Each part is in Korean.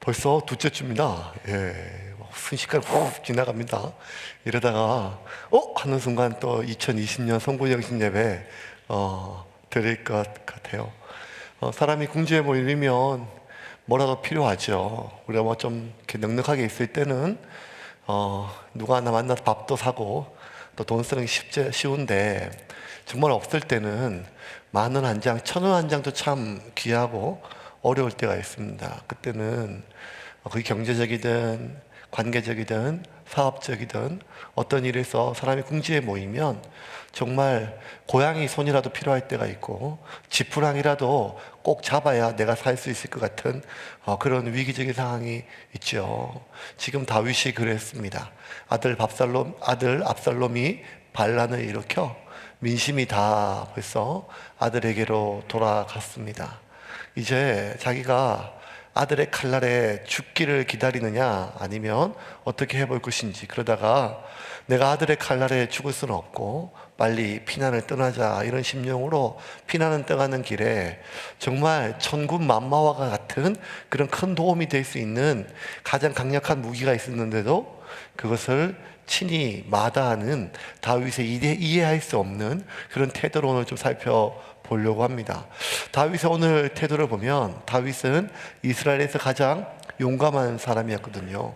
벌써 두째 주입니다. 순식간에 훅 지나갑니다. 이러다가 하는 순간 또 2020년 송구영신 예배 드릴 것 같아요. 사람이 궁지에 몰리면 뭐라도 필요하죠. 우리가 뭐 좀 이렇게 넉넉하게 있을 때는 누가 하나 만나서 밥도 사고 또 돈 쓰는 게 쉬운데, 정말 없을 때는 10,000원 한 장, 1,000원 한 장도 참 귀하고 어려울 때가 있습니다. 그때는 그게 경제적이든 관계적이든 사업적이든 어떤 일에서 사람이 궁지에 모이면 정말 고양이 손이라도 필요할 때가 있고 지푸랑이라도 꼭 잡아야 내가 살 수 있을 것 같은 그런 위기적인 상황이 있죠. 지금 다윗이 그랬습니다. 아들 압살롬이 반란을 일으켜 민심이 다 벌써 아들에게로 돌아갔습니다. 이제 자기가 아들의 칼날에 죽기를 기다리느냐 아니면 어떻게 해볼 것인지, 그러다가 내가 아들의 칼날에 죽을 수는 없고 빨리 피난을 떠나자, 이런 심령으로 피난을 떠가는 길에 정말 천군 만마와 같은 그런 큰 도움이 될 수 있는 가장 강력한 무기가 있었는데도 그것을 친히 마다하는 다윗의 이해할 수 없는 그런 태도를 오늘 좀 살펴보려고 합니다. 다윗의 오늘 태도를 보면 다윗은 이스라엘에서 가장 용감한 사람이었거든요.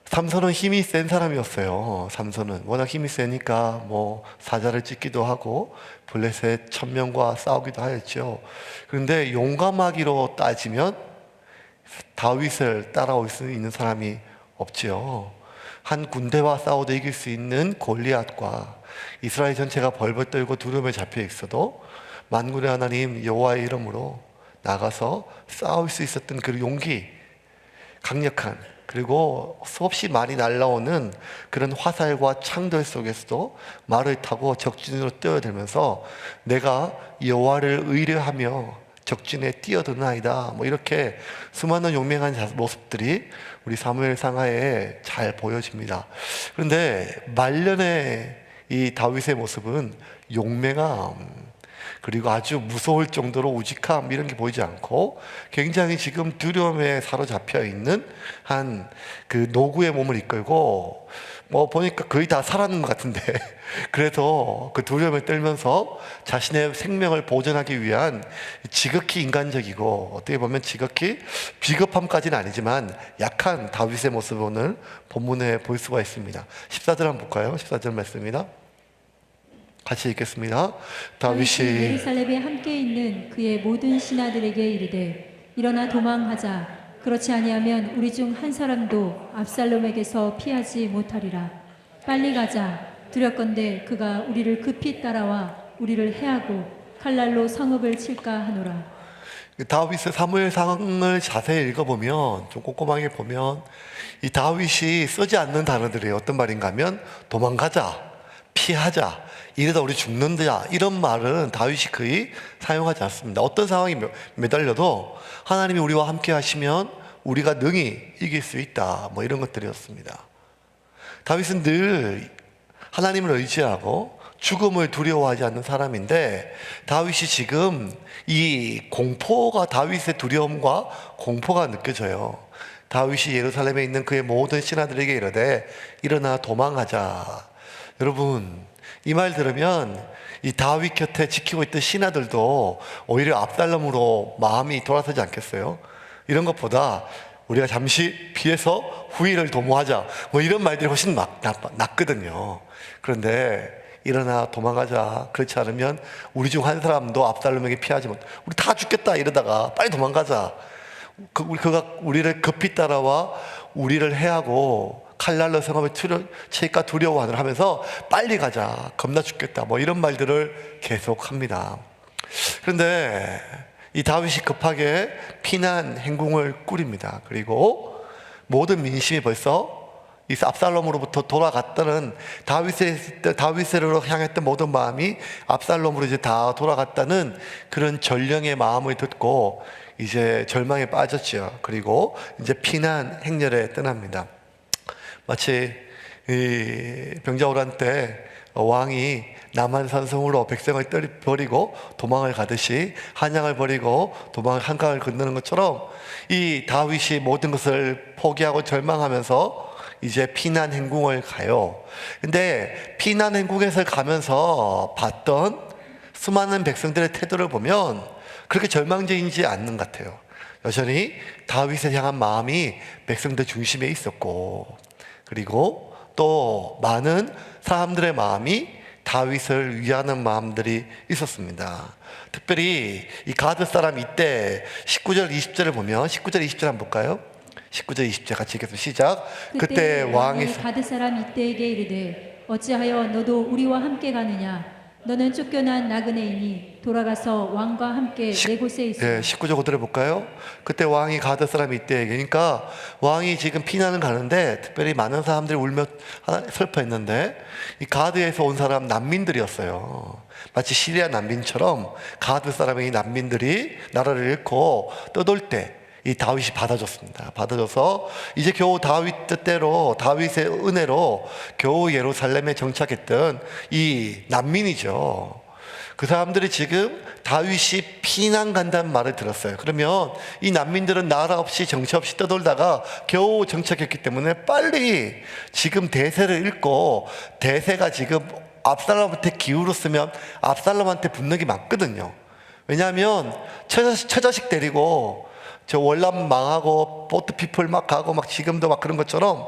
삼손은 힘이 센 사람이었어요. 삼손은 워낙 힘이 세니까 뭐 사자를 찢기도 하고 블레셋 1,000명과 싸우기도 하였죠. 그런데 용감하기로 따지면 다윗을 따라올 수 있는 사람이 없지요. 한 군대와 싸워도 이길 수 있는 골리앗과 이스라엘 전체가 벌벌 떨고 두려움에 잡혀 있어도 만군의 하나님 여호와의 이름으로 나가서 싸울 수 있었던 그 용기, 강력한, 그리고 수없이 많이 날라오는 그런 화살과 창들 속에서도 말을 타고 적진으로 뛰어들면서 내가 여호와를 의뢰하며 적진에 뛰어드나이다, 뭐 이렇게 수많은 용맹한 모습들이 우리 사무엘 상하에 잘 보여집니다. 그런데 말년의 이 다윗의 모습은 용맹함, 그리고 아주 무서울 정도로 우직함, 이런 게 보이지 않고 굉장히 지금 두려움에 사로잡혀 있는 한 그 노구의 몸을 이끌고, 뭐 보니까 거의 다 살았는 것 같은데 그래서 그 두려움에 떨면서 자신의 생명을 보존하기 위한 지극히 인간적이고 어떻게 보면 지극히 비겁함까지는 아니지만 약한 다윗의 모습을 오늘 본문에 볼 수가 있습니다. 14절 한번 볼까요? 14절 말씀입니다. 같이 읽겠습니다. 다윗이 예루살렘에 함께 있는 그의 모든 신하들에게 이르되 일어나 도망하자. 그렇지 아니하면 우리 중 한 사람도 압살롬에게서 피하지 못하리라. 빨리 가자. 두렵건대 그가 우리를 급히 따라와 우리를 해하고 칼날로 성읍을 칠까 하노라. 다윗의 사무엘상을 자세히 읽어보면, 좀 꼼꼼하게 보면 이 다윗이 쓰지 않는 단어들이 어떤 말인가 하면 도망가자, 피하자, 이러다 우리 죽는다, 이런 말은 다윗이 거의 사용하지 않습니다. 어떤 상황이 매달려도 하나님이 우리와 함께 하시면 우리가 능히 이길 수 있다, 뭐 이런 것들이었습니다. 다윗은 늘 하나님을 의지하고 죽음을 두려워하지 않는 사람인데, 다윗이 지금 이 공포가, 다윗의 두려움과 공포가 느껴져요. 다윗이 예루살렘에 있는 그의 모든 신하들에게 이르되 일어나 도망하자. 여러분, 이 말 들으면 이 다윗 곁에 지키고 있던 신하들도 오히려 압살롬으로 마음이 돌아서지 않겠어요? 이런 것보다 우리가 잠시 피해서 후일을 도모하자, 뭐 이런 말들이 훨씬 낫거든요. 그런데 일어나 도망가자, 그렇지 않으면 우리 중 한 사람도 압살롬에게 피하지 못, 우리 다 죽겠다 이러다가 빨리 도망가자, 그가 우리를 급히 따라와 우리를 해하고 칼날로 성읍을 칠까 두려워하느라 하면서 빨리 가자, 겁나 죽겠다, 뭐 이런 말들을 계속합니다. 그런데 이 다윗이 급하게 피난 행궁을 꾸립니다. 그리고 모든 민심이 벌써 이 압살롬으로부터 돌아갔다는, 다윗으로 향했던 모든 마음이 압살롬으로 이제 다 돌아갔다는 그런 전령의 마음을 듣고 이제 절망에 빠졌죠. 그리고 이제 피난 행렬에 떠납니다. 마치 이 병자호란 때 왕이 남한산성으로 백성을 버리고 도망을 가듯이 한양을 버리고 도망을 한강을 건너는 것처럼 이 다윗이 모든 것을 포기하고 절망하면서 이제 피난 행궁을 가요. 근데 피난 행궁에서 가면서 봤던 수많은 백성들의 태도를 보면 그렇게 절망적이지 않는 것 같아요. 여전히 다윗을 향한 마음이 백성들 중심에 있었고, 그리고 또 많은 사람들의 마음이 다윗을 위하는 마음들이 있었습니다. 특별히 이 가드 사람 이때 19절 20절을 보면 19절 20절 한번 볼까요? 19절 20절 같이 읽겠습니다. 시작. 그때 왕이 가드 사람 이때에게 이르되 어찌하여 너도 우리와 함께 가느냐 너는 쫓겨난 나그네이니 돌아가서 왕과 함께 내 곳에 있어. 19절 그대로 볼까요? 그때 왕이 가드 사람이 이때, 그러니까 왕이 지금 피난을 가는데 특별히 많은 사람들이 울며 슬퍼했는데 이 가드에서 온 사람 난민들이었어요. 마치 시리아 난민처럼 가드 사람의 난민들이 나라를 잃고 떠돌 때 이 다윗이 받아줬습니다. 받아줘서 이제 겨우 다윗 뜻대로 다윗의 은혜로 겨우 예루살렘에 정착했던 이 난민이죠. 그 사람들이 지금 다윗이 피난 간다는 말을 들었어요. 그러면 이 난민들은 나라 없이 정처 없이 떠돌다가 겨우 정착했기 때문에 빨리 지금 대세를 읽고 대세가 지금 압살롬한테 기울었으면 압살롬한테 붙는 게 맞거든요. 왜냐하면 처자식 데리고 저 월남 망하고 보트피플 막 가고 막 지금도 막 그런 것처럼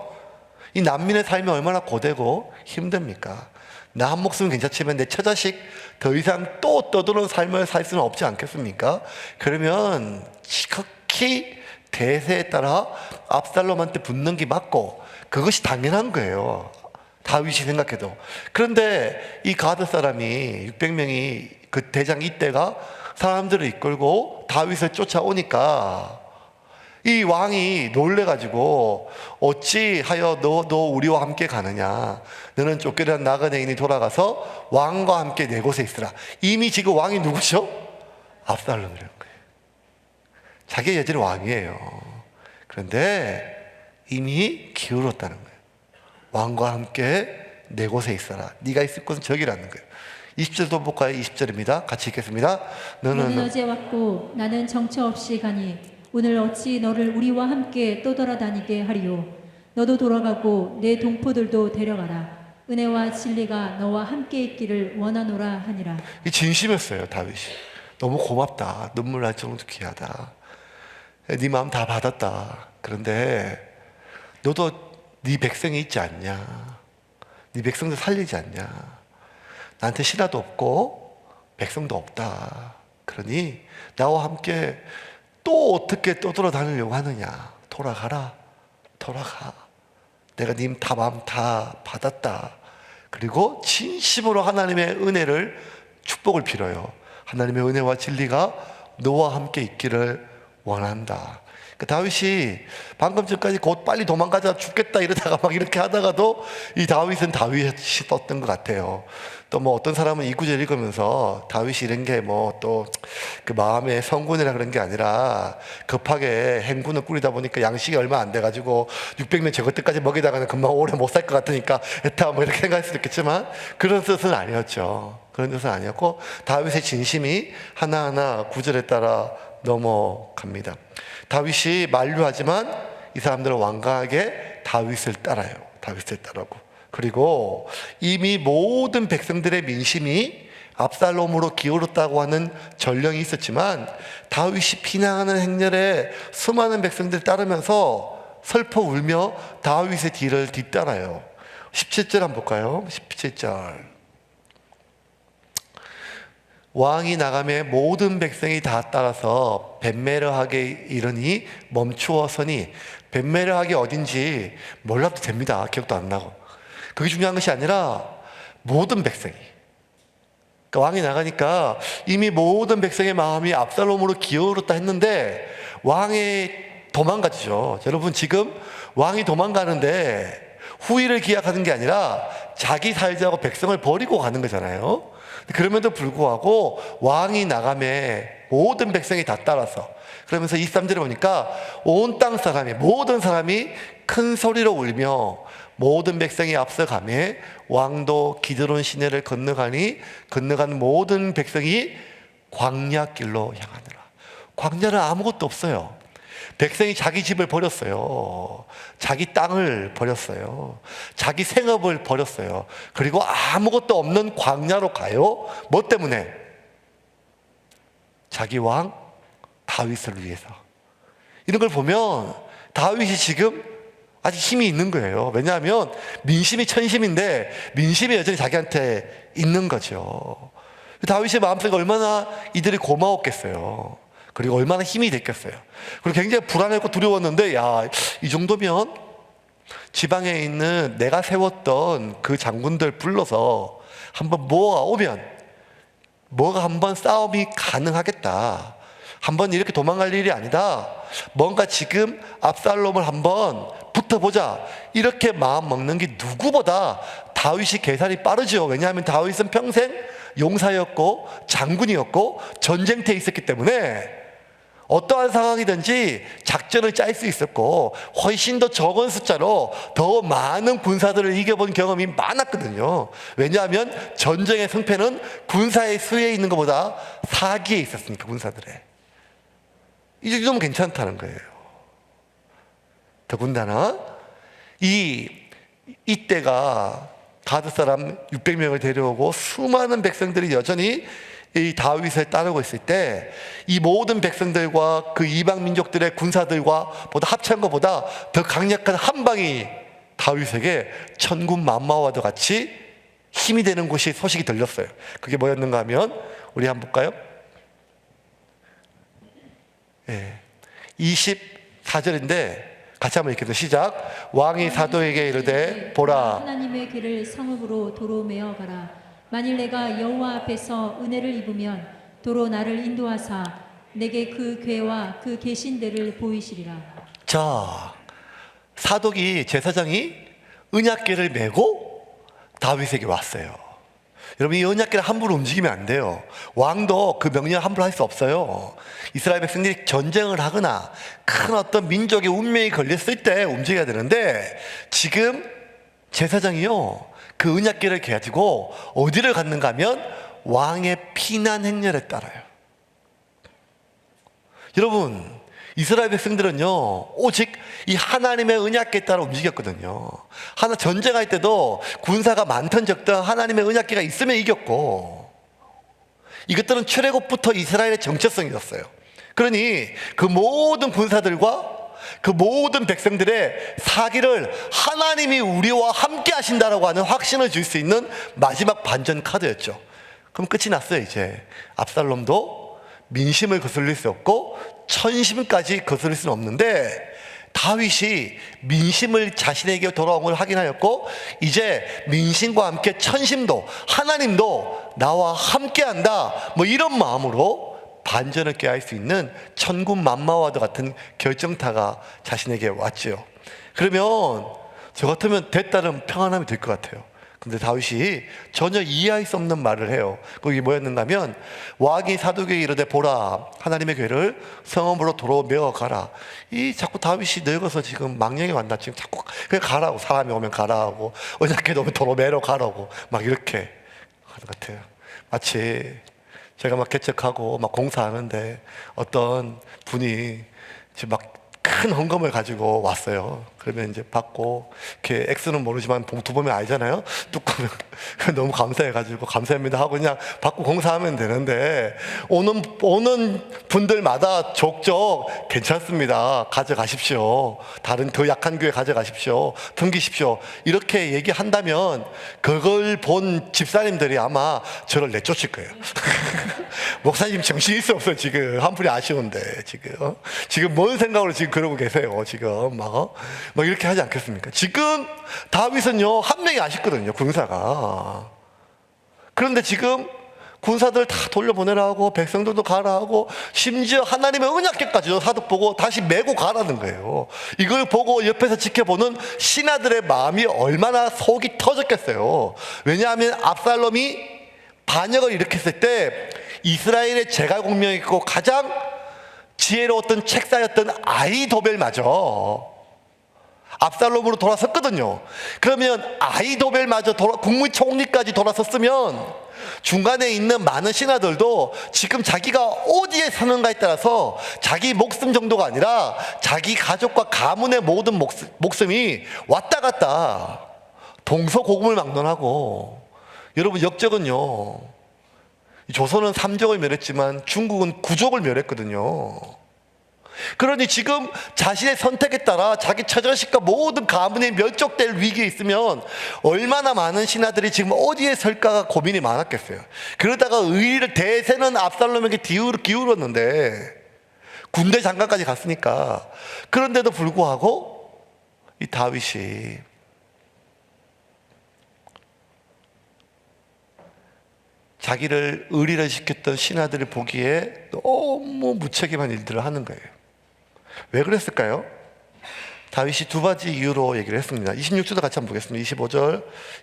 이 난민의 삶이 얼마나 고되고 힘듭니까? 나 한 목숨은 괜찮지만 내 처자식 더 이상 또 떠도는 삶을 살 수는 없지 않겠습니까? 그러면 지극히 대세에 따라 압살롬한테 붙는 게 맞고 그것이 당연한 거예요. 다윗이 생각해도. 그런데 이 가드 사람이 600명이 그 대장 이때가 사람들을 이끌고 다윗을 쫓아오니까 이 왕이 놀래가지고 어찌하여 너 우리와 함께 가느냐, 너는 쫓겨난 나그네인이 돌아가서 왕과 함께 내 곳에 있으라. 이미 지금 왕이 누구죠? 압살롬이라는 거예요. 자기가 여전히 왕이에요. 그런데 이미 기울었다는 거예요. 왕과 함께 내 곳에 있어라. 네가 있을 곳은 저기라는 거예요. 20절도 볼까요? 20절입니다. 같이 읽겠습니다. 너는 어제 왔고 나는 정처 없이 가니 오늘 어찌 너를 우리와 함께 떠돌아다니게 하리요. 너도 돌아가고 내 동포들도 데려가라. 은혜와 진리가 너와 함께 있기를 원하노라 하니라. 이 진심이었어요. 다윗이 너무 고맙다. 눈물 날 정도 귀하다. 네 마음 다 받았다. 그런데 너도 네 백성이 있지 않냐? 네 백성도 살리지 않냐? 나한테 신하도 없고 백성도 없다. 그러니 나와 함께 또 어떻게 떠돌아다니려고 하느냐? 돌아가라. 돌아가. 내가 네 마음 다 받았다. 그리고 진심으로 하나님의 은혜를 축복을 빌어요. 하나님의 은혜와 진리가 너와 함께 있기를 원한다. 다윗이 방금 전까지 곧 빨리 도망가자 죽겠다 이러다가 막 이렇게 하다가도 이 다윗은 다윗이 떴던 것 같아요. 또 뭐 어떤 사람은 이 구절 읽으면서 다윗이 이런 게 뭐 또 그 마음의 성군이라 그런 게 아니라 급하게 행군을 꾸리다 보니까 양식이 얼마 안 돼가지고 600명 저것들까지 먹이다가는 금방 오래 못 살 것 같으니까 에타 뭐 이렇게 생각할 수도 있겠지만 그런 뜻은 아니었죠. 그런 뜻은 아니었고 다윗의 진심이 하나하나 구절에 따라 넘어갑니다. 다윗이 만류하지만 이 사람들은 완강하게 다윗을 따라요. 다윗을 따르고. 그리고 이미 모든 백성들의 민심이 압살롬으로 기울었다고 하는 전령이 있었지만 다윗이 피난하는 행렬에 수많은 백성들이 따르면서 슬퍼 울며 다윗의 뒤를 뒤따라요. 17절 한번 볼까요? 17절. 왕이 나가매 모든 백성이 다 따라서 벳메르하게 이르니 멈추어서니, 벳메르하게 어딘지 몰라도 됩니다. 기억도 안 나고. 그게 중요한 것이 아니라 모든 백성이, 그러니까 왕이 나가니까 이미 모든 백성의 마음이 압살롬으로 기울었다 했는데 왕이 도망가죠. 여러분 지금 왕이 도망가는데 후일을 기약하는 게 아니라 자기 살자고 백성을 버리고 가는 거잖아요. 그럼에도 불구하고 왕이 나가매 모든 백성이 다 따라서, 그러면서 23절에 보니까 온 땅 사람이, 모든 사람이 큰 소리로 울며 모든 백성이 앞서가매 왕도 기드론 시내를 건너가니 건너간 모든 백성이 광야길로 향하느라. 광야는 아무것도 없어요. 백성이 자기 집을 버렸어요. 자기 땅을 버렸어요. 자기 생업을 버렸어요. 그리고 아무것도 없는 광야로 가요. 뭐 때문에? 자기 왕 다윗을 위해서. 이런 걸 보면 다윗이 지금 아직 힘이 있는 거예요. 왜냐하면 민심이 천심인데 민심이 여전히 자기한테 있는 거죠. 다윗의 마음속에 얼마나 이들이 고마웠겠어요. 그리고 얼마나 힘이 됐겠어요. 그리고 굉장히 불안했고 두려웠는데, 야, 이 정도면 지방에 있는 내가 세웠던 그 장군들 불러서 한번 모아오면 뭐가 한번 싸움이 가능하겠다. 한번 이렇게 도망갈 일이 아니다. 뭔가 지금 압살롬을 한번 붙어보자. 이렇게 마음 먹는 게 누구보다 다윗이 계산이 빠르죠. 왜냐하면 다윗은 평생 용사였고 장군이었고 전쟁터에 있었기 때문에 어떠한 상황이든지 작전을 짤 수 있었고 훨씬 더 적은 숫자로 더 많은 군사들을 이겨본 경험이 많았거든요. 왜냐하면 전쟁의 승패는 군사의 수에 있는 것보다 사기에 있었으니까, 군사들의. 이 정도면 괜찮다는 거예요. 더군다나 이때가 가드 사람 600명을 데려오고 수많은 백성들이 여전히 이 다윗을 따르고 있을 때 이 모든 백성들과 그 이방 민족들의 군사들과 보다 합친 것보다 더 강력한 한 방이 다윗에게 천군 만마와도 같이 힘이 되는 곳이 소식이 들렸어요. 그게 뭐였는가 하면 우리 한번 볼까요? 24절인데 같이 한번 읽겠습니다. 시작. 왕이 사도에게 이르되 보라, 하나님의 괴를 성읍으로 도로 메어 가라. 만일 내가 여호와 앞에서 은혜를 입으면 도로 나를 인도하사 내게 그 괴와 그 계신대를 보이시리라. 자, 사독이, 제사장이 은약궤를 메고 다윗에게 왔어요. 여러분, 이 은약궤를 함부로 움직이면 안 돼요. 왕도 그 명령을 함부로 할 수 없어요. 이스라엘 백성들이 전쟁을 하거나 큰 어떤 민족의 운명이 걸렸을 때 움직여야 되는데, 지금 제사장이요, 그 은약궤를 가지고 어디를 갔는가 하면 왕의 피난 행렬에 따라요. 여러분, 이스라엘 백성들은요 오직 이 하나님의 언약궤에 따라 움직였거든요. 하나 전쟁할 때도 군사가 많든 적든 하나님의 언약궤가 있으면 이겼고, 이것들은 출애굽부터 이스라엘의 정체성이었어요. 그러니 그 모든 군사들과 그 모든 백성들의 사기를 하나님이 우리와 함께 하신다라고 하는 확신을 줄 수 있는 마지막 반전 카드였죠. 그럼 끝이 났어요. 이제 압살롬도 민심을 거슬릴 수 없고 천심까지 거슬릴 수는 없는데, 다윗이 민심을 자신에게 돌아온 걸 확인하였고 이제 민심과 함께 천심도, 하나님도 나와 함께한다, 뭐 이런 마음으로 반전을 꾀할 수 있는 천군 만마와도 같은 결정타가 자신에게 왔지요. 그러면 저 같으면 됐다는 평안함이 될 것 같아요. 근데 다윗이 전혀 이해할 수 없는 말을 해요. 그게 뭐였는가 하면 왕이 사독에게 이르되 보라, 하나님의 궤를 성읍으로 도로 메어 가라. 이 자꾸 다윗이 늙어서 지금 망령이 왔나, 지금 자꾸 그냥 가라고, 사람이 오면 가라고, 언약궤 오면 도로 메러 가라고 막 이렇게 하는 것 같아요. 마치 제가 막 개척하고 막 공사하는데 어떤 분이 지금 막 큰 헌금을 가지고 왔어요. 그러면 이제 받고, 이렇게 X는 모르지만 봉투 보면 알잖아요. 뚜껑을 너무 감사해가지고 감사합니다 하고 그냥 받고 공사하면 되는데, 오는 분들마다 족족 괜찮습니다, 가져가십시오, 다른 더 약한 교회 가져가십시오, 섬기십시오, 이렇게 얘기한다면 그걸 본 집사님들이 아마 저를 내쫓을 거예요. 목사님 정신이 있어 없어 지금, 한풀이 아쉬운데 지금 뭔 생각으로 지금 그러고 계세요. 지금 막 이렇게 하지 않겠습니까? 지금 다윗은요 한 명이 아쉽거든요, 군사가. 그런데 지금 군사들 다 돌려보내라고, 백성들도 가라고, 심지어 하나님의 언약궤까지도 사독 보고 다시 메고 가라는 거예요. 이걸 보고 옆에서 지켜보는 신하들의 마음이 얼마나 속이 터졌겠어요. 왜냐하면 압살롬이 반역을 일으켰을 때 이스라엘의 제갈공명이고 가장 지혜로웠던 책사였던 아히도벨마저 압살롬으로 돌아섰거든요. 그러면 아히도벨마저 국무총리까지 돌아섰으면 중간에 있는 많은 신하들도 지금 자기가 어디에 사는가에 따라서 자기 목숨 정도가 아니라 자기 가족과 가문의 모든 목숨이 왔다 갔다 동서고금을 막론하고, 여러분 역적은요, 조선은 3족을 멸했지만 중국은 9족을 멸했거든요. 그러니 지금 자신의 선택에 따라 자기 처자식과 모든 가문이 멸족될 위기에 있으면 얼마나 많은 신하들이 지금 어디에 설까가 고민이 많았겠어요. 그러다가 의리를 대세는 압살롬에게 기울었는데 군대 장관까지 갔으니까. 그런데도 불구하고 이 다윗이 자기를 의리를 시켰던 신하들을 보기에 너무 무책임한 일들을 하는 거예요. 왜 그랬을까요? 다윗이 두 가지 이유로 얘기를 했습니다. 26절도 같이 한번 보겠습니다.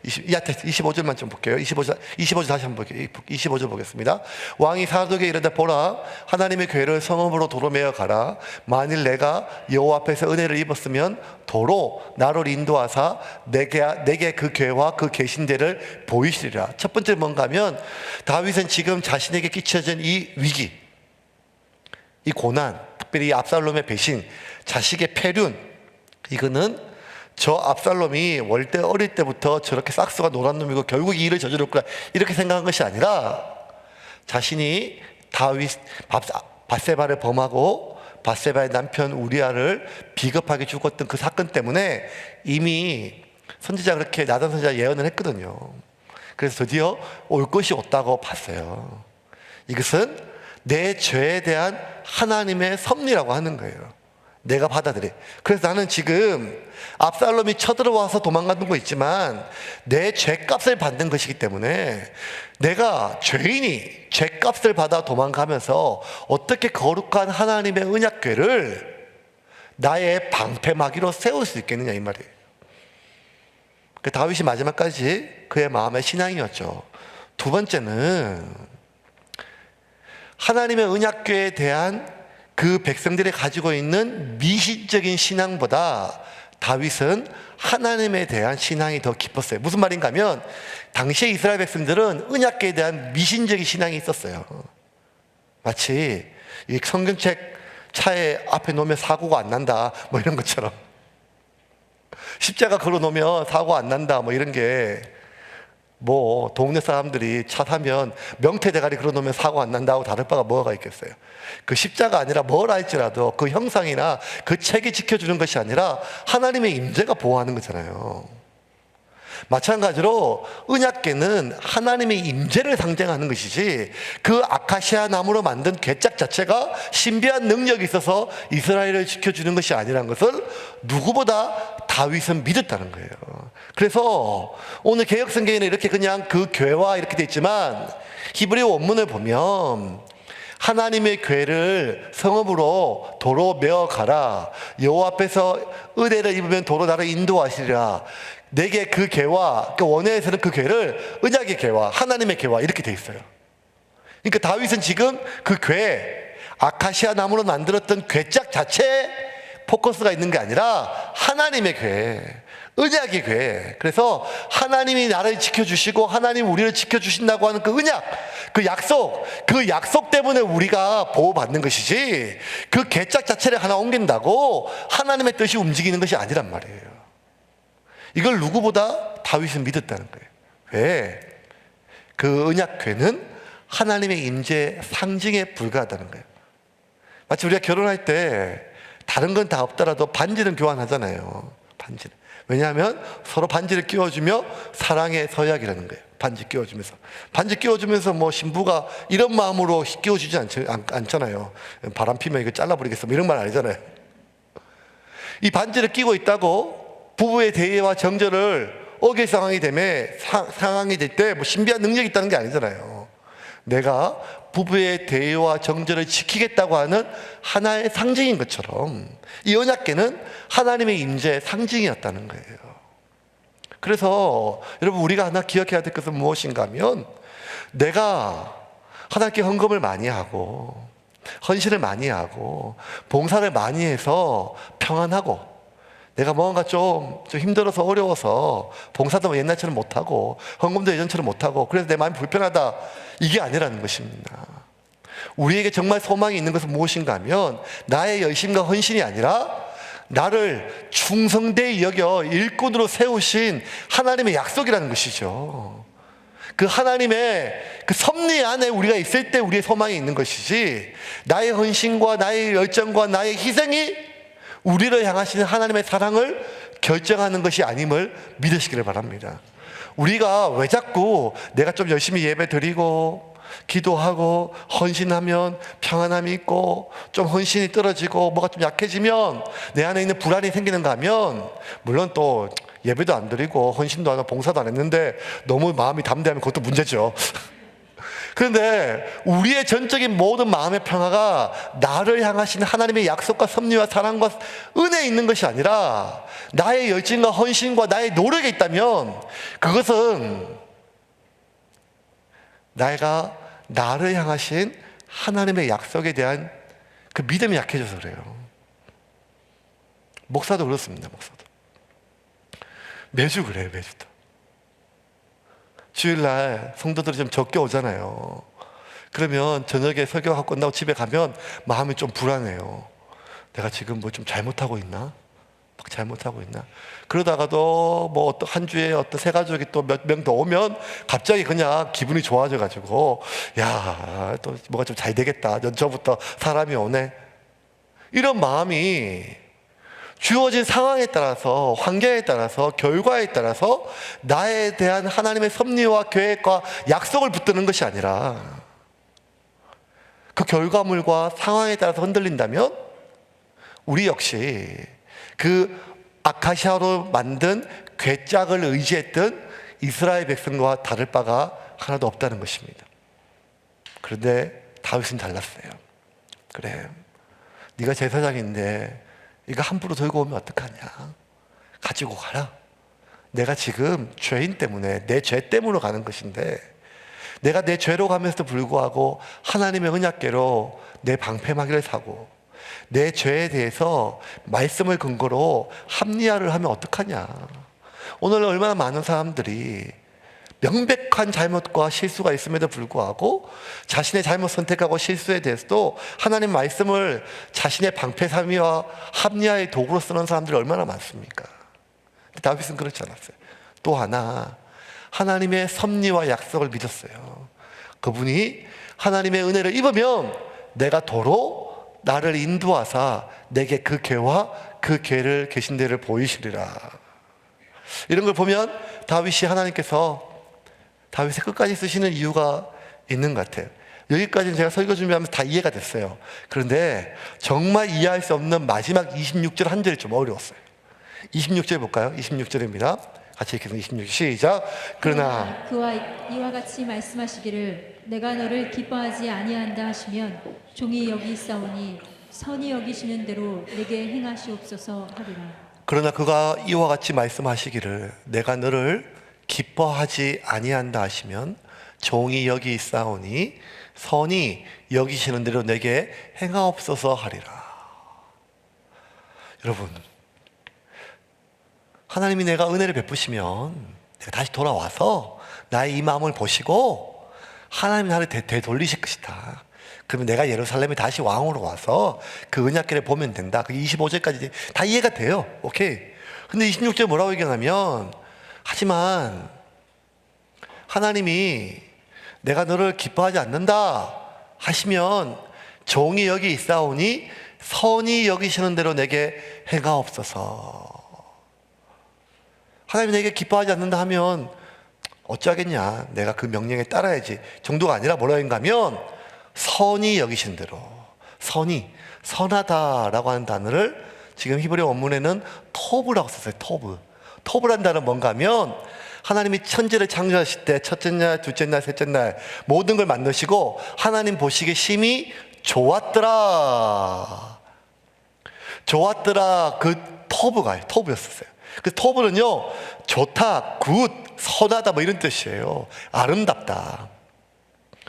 25절만 좀 볼게요. 25절 다시 한번 볼게요. 25절 보겠습니다. 왕이 사독에게 이르되 보라, 하나님의 궤를 성읍으로 도로 메어 가라. 만일 내가 여호와 앞에서 은혜를 입었으면 도로 나를 인도하사 내게 그 궤와 그 계신대를 보이시리라. 첫 번째 뭔가 하면 다윗은 지금 자신에게 끼쳐진 이 위기, 이 고난, 특별히 압살롬의 배신, 자식의 폐륜, 이거는 저 압살롬이 원래 어릴 때부터 저렇게 싹수가 노란 놈이고 결국 이 일을 저지르구나 이렇게 생각한 것이 아니라 자신이 밧세바를 범하고 밧세바의 남편 우리아를 비겁하게 죽었던 그 사건 때문에 이미 선지자가 그렇게 나단 선지자가 예언을 했거든요. 그래서 드디어 올 것이 왔다고 봤어요. 이것은 내 죄에 대한 하나님의 섭리라고 하는 거예요. 내가 받아들여. 그래서 나는 지금 압살롬이 쳐들어와서 도망가는 거 있지만 내 죄값을 받는 것이기 때문에 내가 죄인이 죄값을 받아 도망가면서 어떻게 거룩한 하나님의 언약궤를 나의 방패막이로 세울 수 있겠느냐 이 말이에요. 그 다윗이 마지막까지 그의 마음의 신앙이었죠. 두 번째는 하나님의 언약궤에 대한 그 백성들이 가지고 있는 미신적인 신앙보다 다윗은 하나님에 대한 신앙이 더 깊었어요. 무슨 말인가 하면 당시에 이스라엘 백성들은 언약궤에 대한 미신적인 신앙이 있었어요. 마치 이 성경책 차에 앞에 놓으면 사고가 안 난다 뭐 이런 것처럼, 십자가 걸어 놓으면 사고 안 난다 뭐 이런 게, 뭐 동네 사람들이 차 타면 명태 대가리 걸어 놓으면 사고 안 난다고 다를 바가 뭐가 있겠어요. 그 십자가 아니라 뭐라 할지라도 그 형상이나 그 책이 지켜주는 것이 아니라 하나님의 임재가 보호하는 거잖아요. 마찬가지로 언약궤는 하나님의 임재를 상징하는 것이지 그 아카시아 나무로 만든 궤짝 자체가 신비한 능력이 있어서 이스라엘을 지켜주는 것이 아니라는 것을 누구보다 다윗은 믿었다는 거예요. 그래서 오늘 개역성경에는 이렇게 그냥 그 궤와 이렇게 돼 있지만 히브리 원문을 보면 하나님의 궤를 성읍으로 도로 메어 가라. 여호와 앞에서 은혜를 입으면 도로 나를 인도하시리라. 내게 그 궤와, 그 원어에서는 그 궤를 언약의 궤와 하나님의 궤와 이렇게 돼 있어요. 그러니까 다윗은 지금 그 궤, 아카시아 나무로 만들었던 궤짝 자체에 포커스가 있는 게 아니라 하나님의 궤, 언약의 궤. 그래서 하나님이 나를 지켜주시고 하나님 우리를 지켜주신다고 하는 그 언약, 그 약속 때문에 우리가 보호받는 것이지 그 궤짝 자체를 하나 옮긴다고 하나님의 뜻이 움직이는 것이 아니란 말이에요. 이걸 누구보다 다윗은 믿었다는 거예요. 왜? 그 언약궤는 하나님의 임재 상징에 불과하다는 거예요. 마치 우리가 결혼할 때 다른 건 다 없더라도 반지는 교환하잖아요. 반지는. 왜냐하면 서로 반지를 끼워주며 사랑의 서약이라는 거예요. 반지 끼워주면서. 반지 끼워주면서 뭐 신부가 이런 마음으로 끼워주지 않잖아요. 바람 피면 이거 잘라버리겠어. 뭐 이런 말 아니잖아요. 이 반지를 끼고 있다고 부부의 대의와 정절을 어길 상황이 될 때 뭐 신비한 능력이 있다는 게 아니잖아요. 내가 부부의 대의와 정절을 지키겠다고 하는 하나의 상징인 것처럼 이 언약궤는 하나님의 임재의 상징이었다는 거예요. 그래서 여러분, 우리가 하나 기억해야 될 것은 무엇인가 하면, 내가 하나님께 헌금을 많이 하고 헌신을 많이 하고 봉사를 많이 해서 평안하고, 내가 뭔가 좀 힘들어서 어려워서 봉사도 옛날처럼 못하고 헌금도 예전처럼 못하고 그래서 내 마음이 불편하다, 이게 아니라는 것입니다. 우리에게 정말 소망이 있는 것은 무엇인가 하면, 나의 열심과 헌신이 아니라 나를 충성되이 여겨 일꾼으로 세우신 하나님의 약속이라는 것이죠. 그 하나님의 그 섭리 안에 우리가 있을 때 우리의 소망이 있는 것이지, 나의 헌신과 나의 열정과 나의 희생이 우리를 향하시는 하나님의 사랑을 결정하는 것이 아님을 믿으시기를 바랍니다. 우리가 왜 자꾸 내가 좀 열심히 예배 드리고 기도하고 헌신하면 평안함이 있고, 좀 헌신이 떨어지고 뭐가 좀 약해지면 내 안에 있는 불안이 생기는가 하면, 물론 또 예배도 안 드리고 헌신도 안 하고 봉사도 안 했는데 너무 마음이 담대하면 그것도 문제죠. 그런데 우리의 전적인 모든 마음의 평화가 나를 향하신 하나님의 약속과 섭리와 사랑과 은혜에 있는 것이 아니라 나의 열정과 헌신과 나의 노력에 있다면, 그것은 내가 나를 향하신 하나님의 약속에 대한 그 믿음이 약해져서 그래요. 목사도 그렇습니다. 목사도 매주 그래요. 매주도 주일날 성도들이 좀 적게 오잖아요. 그러면 저녁에 설교가 끝나고 집에 가면 마음이 좀 불안해요. 내가 지금 뭐 좀 잘못하고 있나? 막 잘못하고 있나? 그러다가도 뭐 어떤 한 주에 어떤 새 가족이 또 몇 명 더 오면 갑자기 그냥 기분이 좋아져가지고, 야, 또 뭐가 좀 잘 되겠다. 저부터 사람이 오네. 이런 마음이 주어진 상황에 따라서, 환경에 따라서, 결과에 따라서 나에 대한 하나님의 섭리와 계획과 약속을 붙드는 것이 아니라, 그 결과물과 상황에 따라서 흔들린다면 우리 역시 그 아카시아로 만든 궤짝을 의지했던 이스라엘 백성과 다를 바가 하나도 없다는 것입니다. 그런데 다윗은 달랐어요. 그래, 네가 제사장인데 이거 함부로 들고 오면 어떡하냐? 가지고 가라. 내가 지금 죄인 때문에, 내 죄 때문에 가는 것인데, 내가 내 죄로 가면서도 불구하고 하나님의 언약궤로 내 방패막이를 사고 내 죄에 대해서 말씀을 근거로 합리화를 하면 어떡하냐? 오늘 얼마나 많은 사람들이 명백한 잘못과 실수가 있음에도 불구하고 자신의 잘못 선택하고 실수에 대해서도 하나님 말씀을 자신의 방패 삼이와 합리화의 도구로 쓰는 사람들이 얼마나 많습니까? 다윗은 그렇지 않았어요. 또 하나, 하나님의 섭리와 약속을 믿었어요. 그분이 하나님의 은혜를 입으면 내가 도로 나를 인도하사 내게 그 궤와 그 궤를 계신 데를 보이시리라. 이런 걸 보면 다윗이 하나님께서 다윗의 끝까지 쓰시는 이유가 있는 것 같아요. 여기까지는 제가 설교 준비하면서 다 이해가 됐어요. 그런데 정말 이해할 수 없는 마지막 26절 한 절이 좀 어려웠어요. 26절 볼까요? 26절입니다. 같이 읽겠습니다. 26절 시작. 그러나 그와 이와 같이 말씀하시기를 내가 너를 기뻐하지 아니한다 하시면 종이 여기 있사오니 선히 여기시는 대로 내게 행하시옵소서 하리라. 그러나 그가 이와 같이 말씀하시기를 내가 너를 기뻐하지 아니한다 하시면 종이 여기 있사오니 선히 여기시는 대로 내게 행하옵소서 하리라. 여러분, 하나님이 내가 은혜를 베푸시면 내가 다시 돌아와서 나의 이 마음을 보시고 하나님 나를 되돌리실 것이다. 그러면 내가 예루살렘에 다시 왕으로 와서 그 언약궤를 보면 된다. 그 25절까지 다 이해가 돼요. 오케이. 근데 26절 뭐라고 얘기하냐면, 하지만 하나님이 내가 너를 기뻐하지 않는다 하시면 종이 여기 있사오니 선히 여기시는 대로 내게 행하옵소서. 하나님이 내게 기뻐하지 않는다 하면 어쩌겠냐, 내가 그 명령에 따라야지 정도가 아니라 뭐라고 하면 선히 여기시는 대로. 선히, 선하다라고 하는 단어를 지금 히브리 원문에는 토브라고 썼어요. 토브라는 단어는 뭔가 하면 하나님이 천지를 창조하실 때 첫째 날, 둘째 날, 셋째 날 모든 걸 만드시고 하나님 보시기에 심히 좋았더라. 좋았더라, 그 토브였었어요. 그 토브는요, 좋다, 굿, 선하다 뭐 이런 뜻이에요. 아름답다.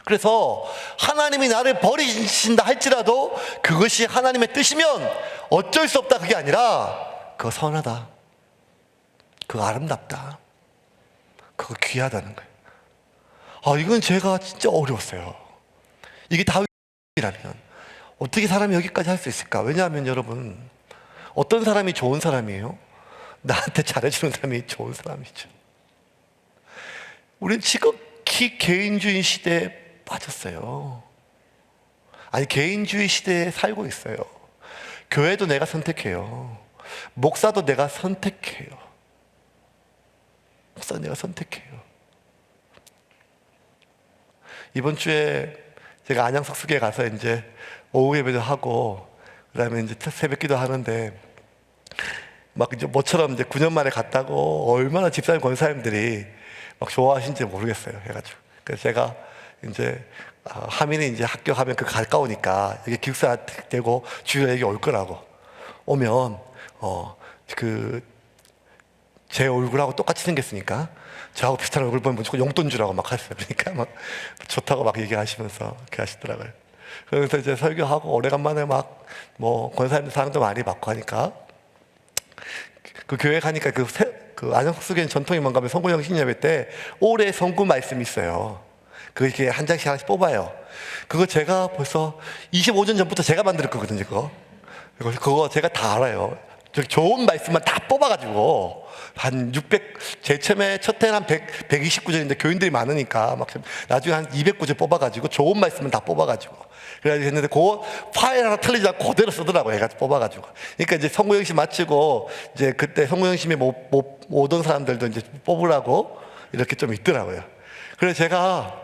그래서 하나님이 나를 버리신다 할지라도 그것이 하나님의 뜻이면 어쩔 수 없다, 그게 아니라 그거 선하다, 그거 아름답다, 그거 귀하다는 거예요. 이건 제가 진짜 어려웠어요. 이게 다윗이라면 어떻게 사람이 여기까지 할 수 있을까? 왜냐하면 여러분, 어떤 사람이 좋은 사람이에요? 나한테 잘해주는 사람이 좋은 사람이죠. 우리는 지극히 개인주의 시대에 빠졌어요. 아니, 개인주의 시대에 살고 있어요. 교회도 내가 선택해요. 목사도 내가 선택해요. 목사 내가 선택해요. 이번 주에 제가 안양 석수교에 가서 이제 오후 예배도 하고, 그 다음에 이제 새벽 기도 하는데, 막 이제 모처럼 이제 9년 만에 갔다고 얼마나 집사님, 권사님들이 막 좋아하신지 모르겠어요. 해가지고. 그래서 제가 이제, 하민이 이제 합격하면 그 가까우니까 여기 기숙사 되고 주일에 여기 올 거라고. 오면, 제 얼굴하고 똑같이 생겼으니까 저하고 비슷한 얼굴 보면 무조건 용돈 주라고 막 하셨어요. 그러니까 막 좋다고 막 얘기하시면서 그렇게 하시더라고요. 그래서 이제 설교하고 오래간만에 막 뭐 권사님들 사랑도 많이 받고 하니까 그 교회 가니까 그 안양석수교회는 전통이 뭔가 하면 성구영 신예배 때 올해 성구 말씀이 있어요. 그거 이렇게 한 장씩 하나씩 뽑아요. 그거 제가 벌써 25년 전부터 제가 만들었거든요. 그거 제가 다 알아요. 좋은 말씀만 다 뽑아가지고 한 600, 제 처음에 첫 해는 한 129절인데 교인들이 많으니까 막 나중에 한 200구절 뽑아가지고 좋은 말씀은 다 뽑아가지고 그래가지고 했는데 그 파일 하나 틀리지 않고 그대로 쓰더라고요. 해가지고 뽑아가지고. 그러니까 이제 성구영심 마치고 이제 그때 성구영심에 못 오던 사람들도 이제 뽑으라고 이렇게 좀 있더라고요. 그래서 제가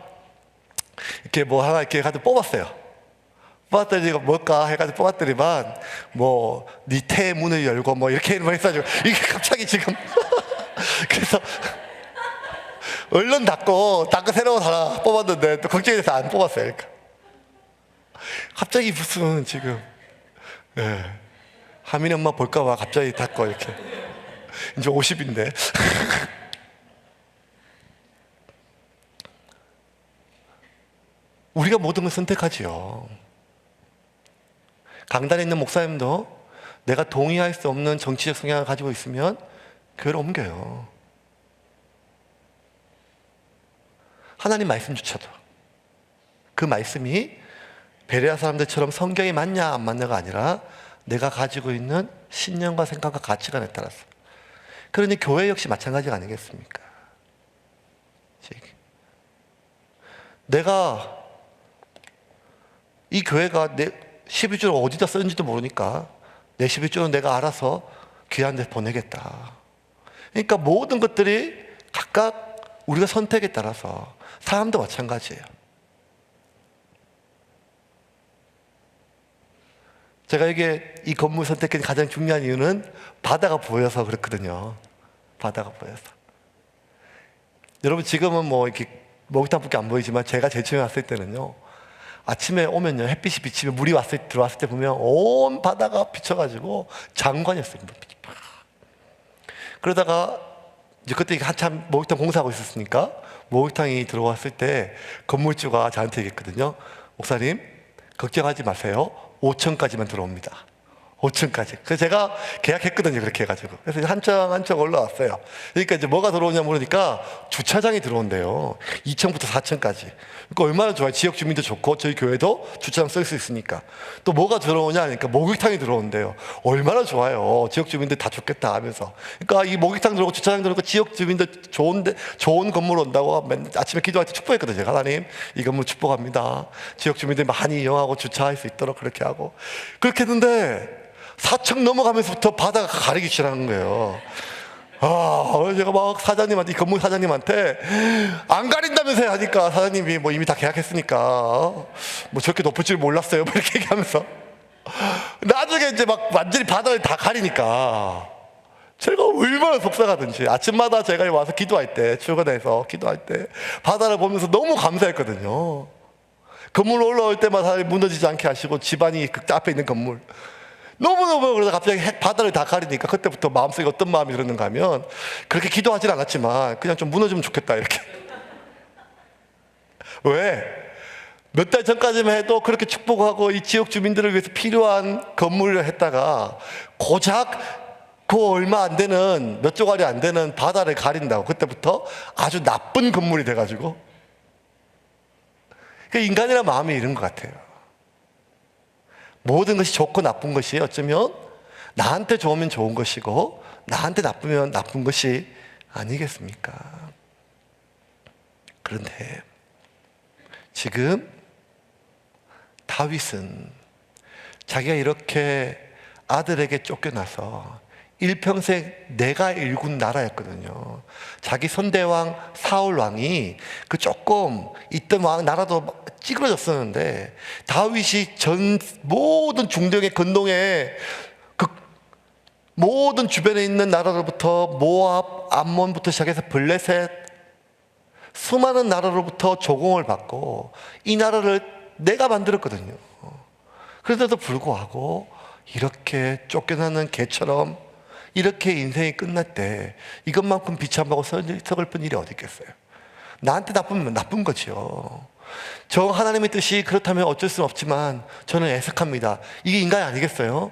이렇게 뭐 하나 이렇게 해가지고 뽑았어요. 뽑았더니 이거 뭘까 해가지고 뽑았더니만 뭐 네 태의 문을 열고 뭐 이렇게 해가지고 이게 갑자기 지금 그래서 얼른 닫고 새로운 하나 뽑았는데 또 걱정이 돼서 안 뽑았어요. 그러니까 갑자기 무슨 지금 하민이 엄마 볼까봐 갑자기 닫고 이렇게 이제 50인데 우리가 모든 걸 선택하지요. 강단에 있는 목사님도 내가 동의할 수 없는 정치적 성향을 가지고 있으면 교회를 옮겨요. 하나님 말씀조차도 그 말씀이 베레아 사람들처럼 성경이 맞냐 안 맞냐가 아니라 내가 가지고 있는 신념과 생각과 가치관에 따라서. 그러니 교회 역시 마찬가지가 아니겠습니까? 내가 이 교회가 내 11조를 어디다 쓰는지도 모르니까 내 11조는 내가 알아서 귀한 데 보내겠다. 그러니까 모든 것들이 각각 우리가 선택에 따라서 사람도 마찬가지예요. 제가 이게 이 건물 선택한 가장 중요한 이유는 바다가 보여서 그렇거든요. 바다가 보여서. 여러분 지금은 뭐 이렇게 목욕탕밖에 안 보이지만 제가 제일 처음에 왔을 때는요. 아침에 오면요 햇빛이 비치면 물이 들어왔을 때 보면 온 바다가 비쳐가지고 장관이었어요. 그러다가 이제 그때 한참 목욕탕 공사하고 있었으니까 목욕탕이 들어왔을 때 건물주가 저한테 얘기했거든요. 목사님 걱정하지 마세요. 5층까지만 들어옵니다. 5층까지. 그래서 제가 계약했거든요. 그렇게 해가지고. 그래서 이제 한층 올라왔어요. 그러니까 이제 뭐가 들어오냐 모르니까 주차장이 들어온대요. 2층부터 4층까지. 그러니까 얼마나 좋아요. 지역 주민도 좋고 저희 교회도 주차장 쓸 수 있으니까. 또 뭐가 들어오냐 하니까 목욕탕이 들어온대요. 얼마나 좋아요. 지역 주민들 다 좋겠다 하면서. 그러니까 이 목욕탕 들어오고 주차장 들어오고 지역 주민들 좋은 건물 온다고 맨날 아침에 기도할 때 축복했거든요. 제가 하나님 이 건물 축복합니다. 지역 주민들 많이 이용하고 주차할 수 있도록 그렇게 하고. 그렇게 했는데 4층 넘어가면서부터 바다가 가리기 시작한 거예요. 제가 막 이 건물 사장님한테 안 가린다면서요 하니까 사장님이 뭐 이미 다 계약했으니까 뭐 저렇게 높을 줄 몰랐어요. 뭐 이렇게 얘기하면서 나중에 이제 막 완전히 바다를 다 가리니까 제가 얼마나 속상하든지 아침마다 제가 와서 기도할 때 출근해서 기도할 때 바다를 보면서 너무 감사했거든요. 건물 올라올 때마다 무너지지 않게 하시고 집안이 그 앞에 있는 건물 너무너무 그러다 갑자기 바다를 다 가리니까 그때부터 마음속에 어떤 마음이 들었는가 하면 그렇게 기도하진 않았지만 그냥 좀 무너지면 좋겠다 이렇게. 왜? 몇 달 전까지만 해도 그렇게 축복하고 이 지역 주민들을 위해서 필요한 건물을 했다가 고작 그 얼마 안 되는 몇 조각이 안 되는 바다를 가린다고 그때부터 아주 나쁜 건물이 돼가지고 그 인간이란 마음이 이런 것 같아요. 모든 것이 좋고 나쁜 것이 어쩌면 나한테 좋으면 좋은 것이고 나한테 나쁘면 나쁜 것이 아니겠습니까? 그런데 지금 다윗은 자기가 이렇게 아들에게 쫓겨나서 일평생 내가 일군 나라였거든요. 자기 선대왕 사울 왕이 그 조금 있던 왕 나라도 찌그러졌었는데 다윗이 전 모든 중동의 근동에 그 모든 주변에 있는 나라로부터 모압, 암몬부터 시작해서 블레셋 수많은 나라로부터 조공을 받고 이 나라를 내가 만들었거든요. 그런데도 불구하고 이렇게 쫓겨나는 개처럼 이렇게 인생이 끝날 때 이것만큼 비참하고 서글픈 일이 어디 있겠어요? 나한테 나쁘면 나쁜 거죠. 저 하나님의 뜻이 그렇다면 어쩔 수는 없지만 저는 애석합니다. 이게 인간이 아니겠어요?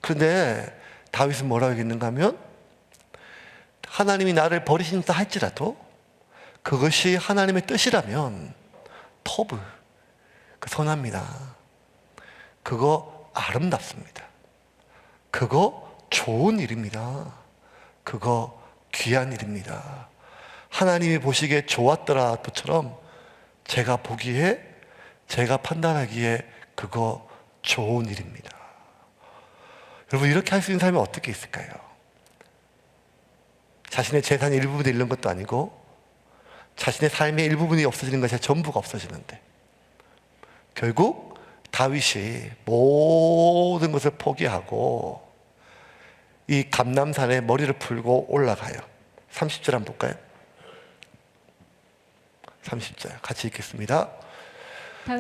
그런데 다윗은 뭐라고 했는가 하면 하나님이 나를 버리신다 할지라도 그것이 하나님의 뜻이라면 토브, 그 선합니다. 그거 아름답습니다. 그거 좋은 일입니다. 그거 귀한 일입니다. 하나님이 보시기에 좋았더라도처럼 제가 보기에 제가 판단하기에 그거 좋은 일입니다. 여러분 이렇게 할 수 있는 사람이 어떻게 있을까요? 자신의 재산의 일부분이 잃는 것도 아니고 자신의 삶의 일부분이 없어지는 것이 전부가 없어지는데 결국 다윗이 모든 것을 포기하고 이 감람산에 머리를 풀고 올라가요. 30절 한번 볼까요? 30절 같이 읽겠습니다.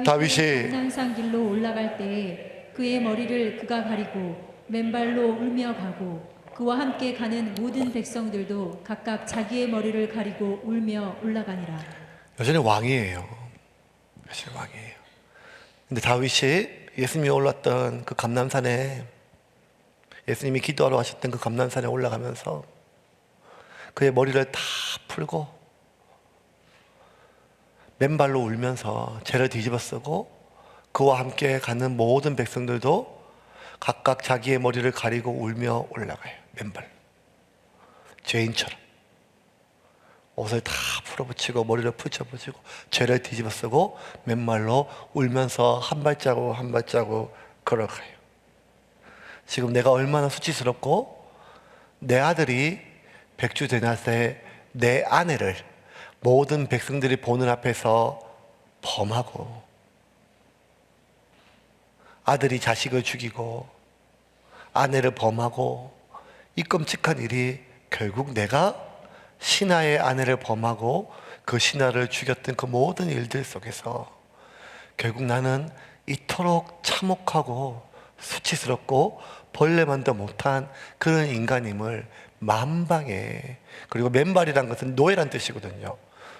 다윗이 감람산 길로 올라갈 때에 그의 머리를 그가 가리고 맨발로 울며 가고 그와 함께 가는 모든 백성들도 각각 자기의 머리를 가리고 울며 올라가니라. 여전히 왕이에요. 여전히 왕이에요. 근데 다윗이 예수님이 올랐던 그 감람산에 예수님이 기도하러 가셨던 그 감람산에 올라가면서 그의 머리를 다 풀고 맨발로 울면서 죄를 뒤집어 쓰고 그와 함께 가는 모든 백성들도 각각 자기의 머리를 가리고 울며 올라가요. 맨발 죄인처럼 옷을 다 풀어붙이고 머리를 붙여붙이고 죄를 뒤집어 쓰고 맨발로 울면서 한 발자국 한 발자국 걸어가요. 지금 내가 얼마나 수치스럽고 내 아들이 백주대낮에 내 아내를 모든 백성들이 보는 앞에서 범하고 아들이 자식을 죽이고 아내를 범하고 이 끔찍한 일이 결국 내가 신하의 아내를 범하고 그 신하를 죽였던 그 모든 일들 속에서 결국 나는 이토록 참혹하고 수치스럽고 벌레만도 못한 그런 인간임을 만방에, 그리고 맨발이란 것은 노예란 뜻이거든요.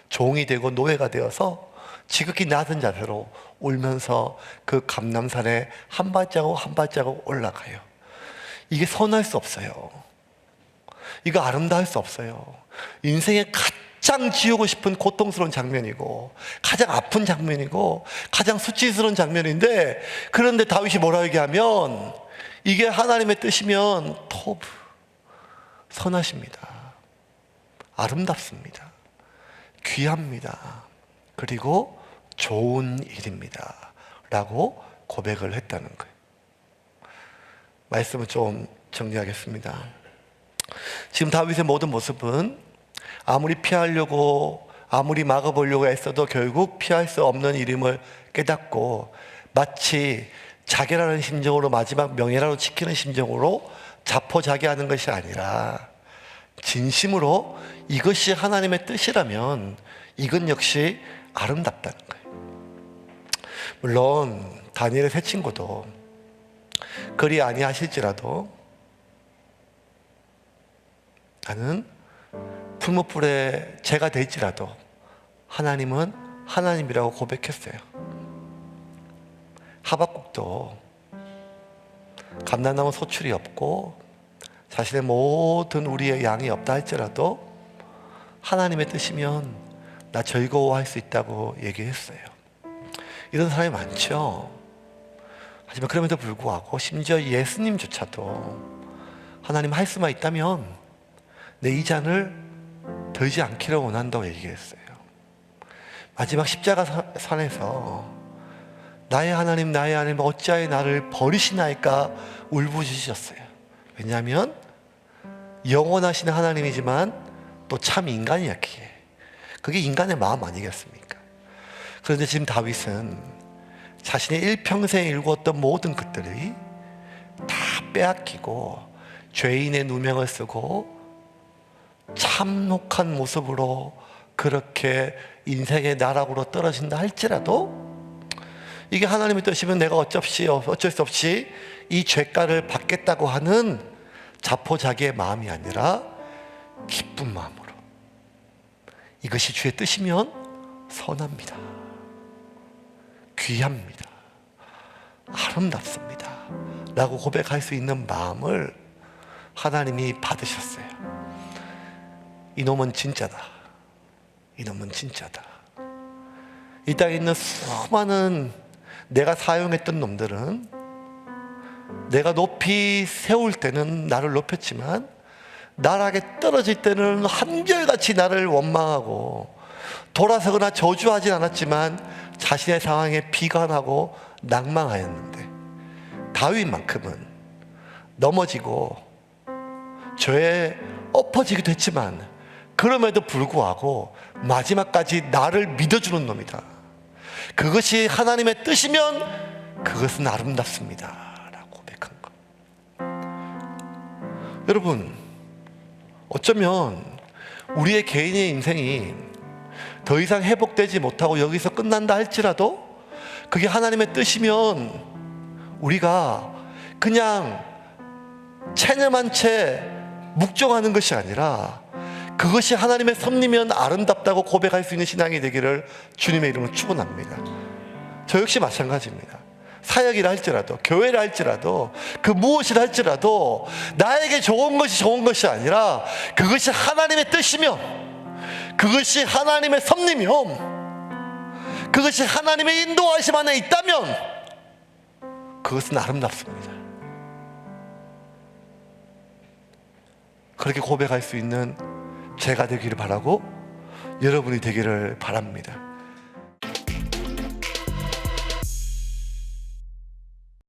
종이 되고 노예가 되어서 지극히 낮은 자세로 울면서 그 감람산에 한 발자국 한 발자국 올라가요. 이게 선할 수 없어요. 이거 아름다울 수 없어요. 인생에 가장 지우고 싶은 고통스러운 장면이고 가장 아픈 장면이고 가장 수치스러운 장면인데, 그런데 다윗이 뭐라고 얘기하면 이게 하나님의 뜻이면 토브, 선하십니다. 아름답습니다. 귀합니다. 그리고 좋은 일입니다 라고 고백을 했다는 거예요. 말씀을 좀 정리하겠습니다. 지금 다윗의 모든 모습은 아무리 피하려고 아무리 막아보려고 애써도 결국 피할 수 없는 일임을 깨닫고 마치 자결하는 심정으로, 마지막 명예라도 지키는 심정으로 자포자기하는 것이 아니라 진심으로 이것이 하나님의 뜻이라면 이건 역시 아름답다는 거예요. 물론 다니엘의 세 친구도 그리 아니하실지라도 나는 풀무불에 재가 될지라도 하나님은 하나님이라고 고백했어요. 하박국도 감람나무 소출이 없고 자신의 모든 우리의 양이 없다 할지라도 하나님의 뜻이면 나 즐거워할 수 있다고 얘기했어요. 이런 사람이 많죠. 하지만 그럼에도 불구하고 심지어 예수님조차도 하나님 할 수만 있다면 내 이 잔을 들지 않기를 원한다고 얘기했어요. 마지막 십자가산에서 나의 하나님 어찌하여 나를 버리시나이까 울부짖으셨어요. 왜냐하면 영원하신 하나님이지만 또 참 인간이었기에 그게 인간의 마음 아니겠습니까? 그런데 지금 다윗은 자신의 일평생에 일구었던 모든 것들이 다 빼앗기고 죄인의 누명을 쓰고 참혹한 모습으로 그렇게 인생의 나락으로 떨어진다 할지라도 이게 하나님의 뜻이면 내가 어쩔 수 없이 이 죄가를 받겠다고 하는 자포자기의 마음이 아니라 기쁜 마음으로 이것이 주의 뜻이면 선합니다. 귀합니다. 아름답습니다. 라고 고백할 수 있는 마음을 하나님이 받으셨어요. 이놈은 진짜다. 이놈은 진짜다. 이 땅에 있는 수많은 내가 사용했던 놈들은 내가 높이 세울 때는 나를 높였지만 나락에 떨어질 때는 한결같이 나를 원망하고 돌아서거나 저주하진 않았지만 자신의 상황에 비관하고 낭망하였는데 다윗만큼은 넘어지고 죄에 엎어지기도 했지만 그럼에도 불구하고 마지막까지 나를 믿어주는 놈이다. 그것이 하나님의 뜻이면 그것은 아름답습니다 라고 고백한 것. 여러분, 어쩌면 우리의 개인의 인생이 더 이상 회복되지 못하고 여기서 끝난다 할지라도 그게 하나님의 뜻이면 우리가 그냥 체념한 채 묵종하는 것이 아니라 그것이 하나님의 섭리면 아름답다고 고백할 수 있는 신앙이 되기를 주님의 이름으로 축원합니다. 저 역시 마찬가지입니다. 사역이라 할지라도 교회라 할지라도 그 무엇이라 할지라도 나에게 좋은 것이 아니라 그것이 하나님의 뜻이면 그것이 하나님의 섭리면 그것이 하나님의 인도하심 안에 있다면 그것은 아름답습니다. 그렇게 고백할 수 있는 제가 되기를 바라고 여러분이 되기를 바랍니다.